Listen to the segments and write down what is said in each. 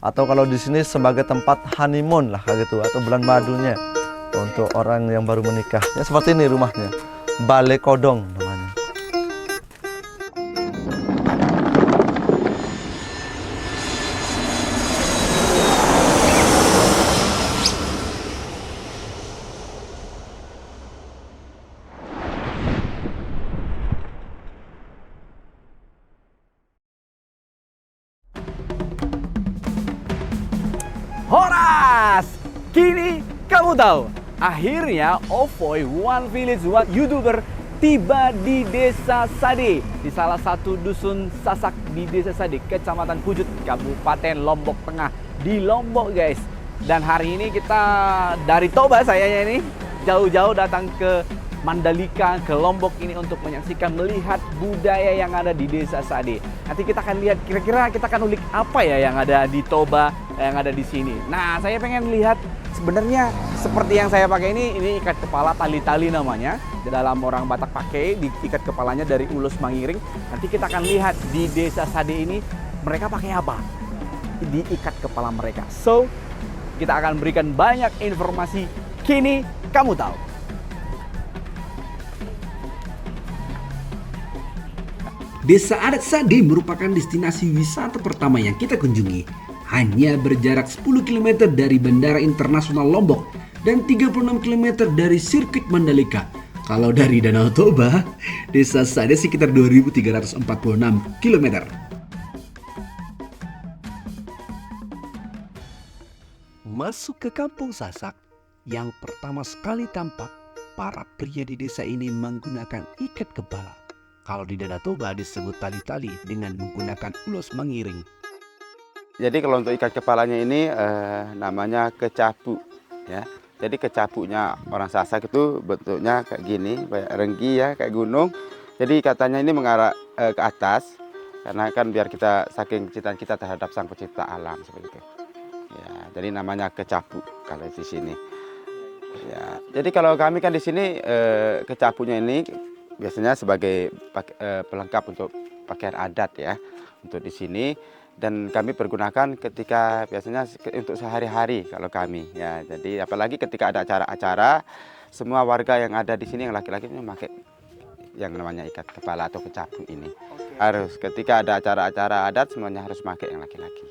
Atau kalau di sini sebagai tempat honeymoon lah kayak gitu, atau bulan madunya untuk orang yang baru menikah. Ya seperti ini rumahnya. Balai Kodong namanya. Horas! Kini kamu tahu, akhirnya Ovoy One Village One YouTuber tiba di Desa Sade, di salah satu dusun Sasak di Desa Sade, Kecamatan Pujut, Kabupaten Lombok Tengah, di Lombok guys. Dan hari ini kita dari Toba, sayanya ini jauh-jauh datang ke Mandalika, ke Lombok ini untuk menyaksikan, melihat budaya yang ada di Desa Sade. Nanti kita akan lihat, kira-kira kita akan ulik apa ya yang ada di Toba, yang ada di sini. Nah, saya pengen lihat sebenarnya seperti yang saya pakai ini ikat kepala tali-tali namanya. Di dalam orang Batak pakai, diikat kepalanya dari ulus mangiring. Nanti kita akan lihat di Desa Sade ini mereka pakai apa? Diikat kepala mereka. So, kita akan berikan banyak informasi. Kini kamu tahu. Desa Adat Sade merupakan destinasi wisata pertama yang kita kunjungi. Hanya berjarak 10 km dari Bandara Internasional Lombok dan 36 km dari sirkuit Mandalika. Kalau dari Danau Toba, Desa Sade sekitar 2.346 km. Masuk ke Kampung Sasak, yang pertama sekali tampak, para pria di desa ini menggunakan ikat kepala. Kalau di Danau Toba disebut tali-tali dengan menggunakan ulos mengiring. Jadi kalau untuk ikat kepalanya ini namanya kecapu, ya. Jadi kecapunya orang Sasak itu bentuknya kayak gini, kayak renggi ya, kayak gunung. Jadi ikatannya ini mengarah ke atas, karena kan biar kita saking kecintaan kita terhadap Sang Pencipta alam seperti itu. Ya, jadi namanya kecapu kalau di sini. Ya, jadi kalau kami kan di sini kecapunya ini biasanya sebagai pelengkap untuk pakaian adat ya, untuk di sini. Dan kami pergunakan ketika biasanya untuk sehari-hari kalau kami ya. Jadi apalagi ketika ada acara-acara, semua warga yang ada di sini yang laki-laki memakai yang namanya ikat kepala atau kecapu ini. Harus ketika ada acara-acara adat semuanya harus pakai yang laki-laki.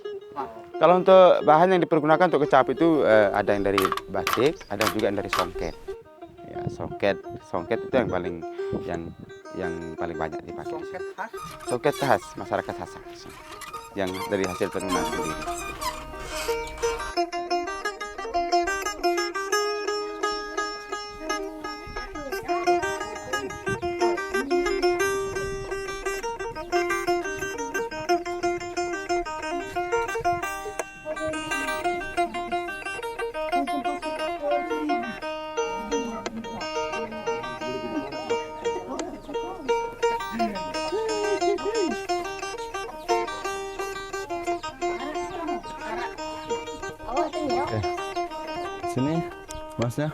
Kalau untuk bahan yang dipergunakan untuk kecapu itu ada yang dari batik, ada juga yang dari songket. Ya, songket itu yang paling banyak dipakai. Songket khas masyarakat Sasak, yang dari hasil tenunan sendiri. Sini, masnya.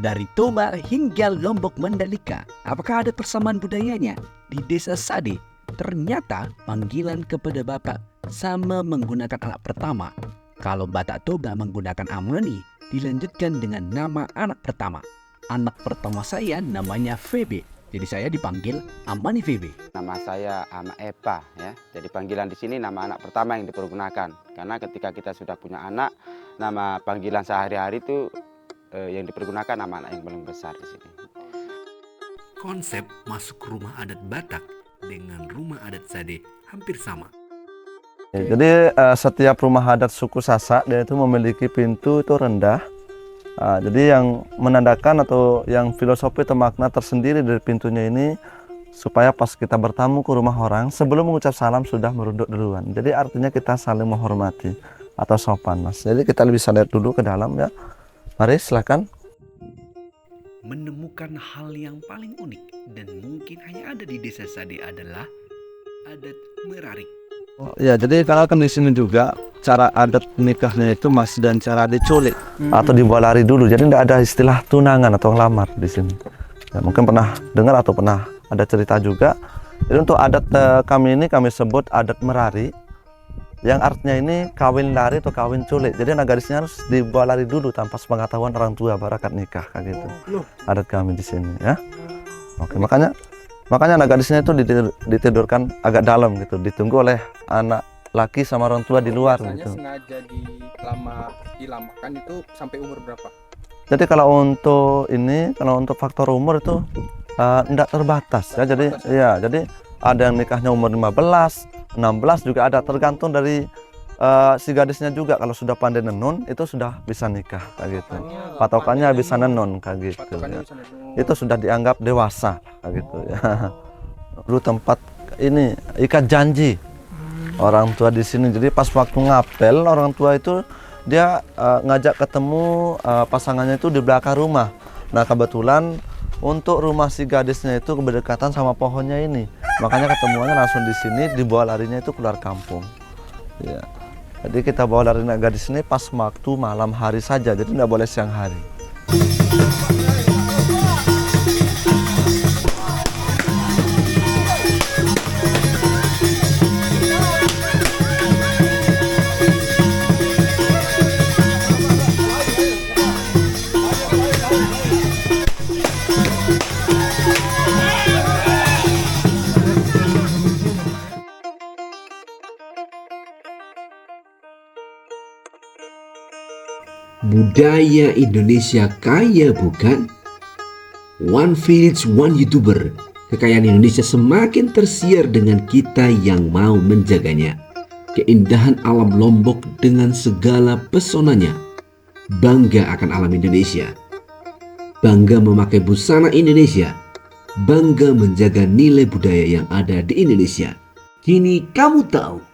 Dari Toba hingga Lombok Mandalika, apakah ada persamaan budayanya? Di Desa Sade, ternyata panggilan kepada Bapak sama menggunakan anak pertama. Kalau Batak Toba menggunakan Amani, dilanjutkan dengan nama anak pertama. Anak pertama saya namanya Febe, jadi saya dipanggil Amani Febe. Nama saya Ama Epa ya. Jadi panggilan di sini nama anak pertama yang dipergunakan. Karena ketika kita sudah punya anak, nama panggilan sehari-hari itu yang dipergunakan nama anak yang paling besar di sini. Konsep masuk rumah adat Batak dengan rumah adat Sade hampir sama. Jadi setiap rumah adat suku Sasak dia itu memiliki pintu itu rendah. Jadi yang menandakan atau yang filosofi atau makna tersendiri dari pintunya ini supaya pas kita bertamu ke rumah orang sebelum mengucap salam sudah merunduk duluan. Jadi artinya kita saling menghormati atau sopan, Mas. Jadi kita bisa lihat dulu ke dalam ya. Mari silakan. Menemukan hal yang paling unik dan mungkin hanya ada di desa Sade adalah adat merarik. Ya, jadi kalau kan di sini juga cara adat nikahnya itu Mas dan cara diculik. Atau dibawa lari dulu. Jadi tidak ada istilah tunangan atau lamar di sini. Ya, mungkin pernah dengar atau pernah ada cerita juga. Jadi untuk adat kami ini kami sebut adat merari, yang artinya ini kawin lari atau kawin culik. Jadi anak gadisnya harus dibawa lari dulu tanpa sepengetahuan orang tua baru akad nikah kayak gitu. Adat kami di sini ya. Oke, makanya anak gadisnya itu ditidurkan agak dalam gitu, ditunggu oleh anak laki sama orang tua di luar Biasanya gitu. sengaja dilamakan itu sampai umur berapa? Jadi kalau untuk faktor umur itu tidak terbatas ya. Jadi ada yang nikahnya umur 15, 16 juga ada, tergantung dari si gadisnya juga. Kalau sudah pandai nenun itu sudah bisa nikah kayak gitu. Patokannya bisa nenun kayak gitu ya. Itu sudah dianggap dewasa kayak gitu ya. Dulu tempat ini ikat janji orang tua di sini. Jadi pas waktu ngapel orang tua itu dia ngajak ketemu pasangannya itu di belakang rumah. Nah kebetulan untuk rumah si gadisnya itu berdekatan sama pohonnya ini, makanya ketemuannya langsung di sini, dibawa larinya itu keluar kampung. Ya. Jadi kita bawa lari gadis ini pas waktu malam hari saja, jadi tidak boleh siang hari. Budaya Indonesia kaya bukan? One Village, One YouTuber. Kekayaan Indonesia semakin tersiar dengan kita yang mau menjaganya. Keindahan alam Lombok dengan segala pesonanya. Bangga akan alam Indonesia. Bangga memakai busana Indonesia. Bangga menjaga nilai budaya yang ada di Indonesia. Kini kamu tahu.